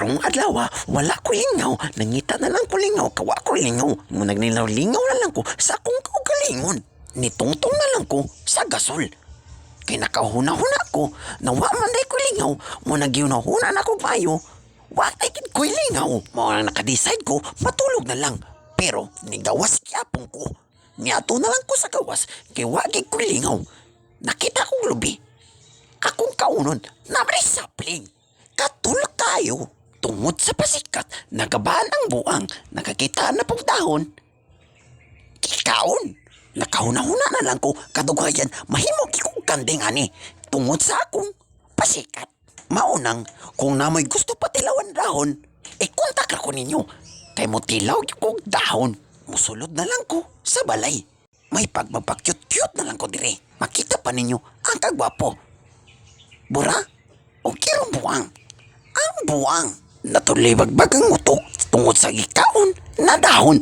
Karong adlaw, wala ko lingaw. Nangita na lang ko lingaw, kawa ko lingaw. Mo nagnilaw-lingaw na lang ko sa akong kaugalingon. Nitungtong na lang ko sa gasol. Kay nakahuna-huna ko, na wa man day ko lingaw. Mo nagyunahuna na ko payo. Wa ay gid ko lingaw. Mo na nakadecide ko, matulog na lang. Pero nigawas gyapon ko. Niato na lang ko sa gawas, kay wa gid ko lingaw. Nakita kong lubi. Akong kaunon, namresapling. Katul kayo. Tungod sa pasikat, nagabahan ang buang, nakakita na pong dahon. Kikaon, nakahuna-huna na lang ko, kadugayan, mahimog ikong kanding ani. Tungod sa akong pasikat. Maunang, kung namoy gusto patilawan dahon, kontak ako ninyo. Kay mo tilaw yung dahon. Musulod na lang ko sa balay. May pagmapakyut-kyut na lang ko dire. Makita pa ninyo ang kagwapo. Bura o kirong buwang. Ang buwang natulibag-bag ang utok tungod sa gikaon na dahon.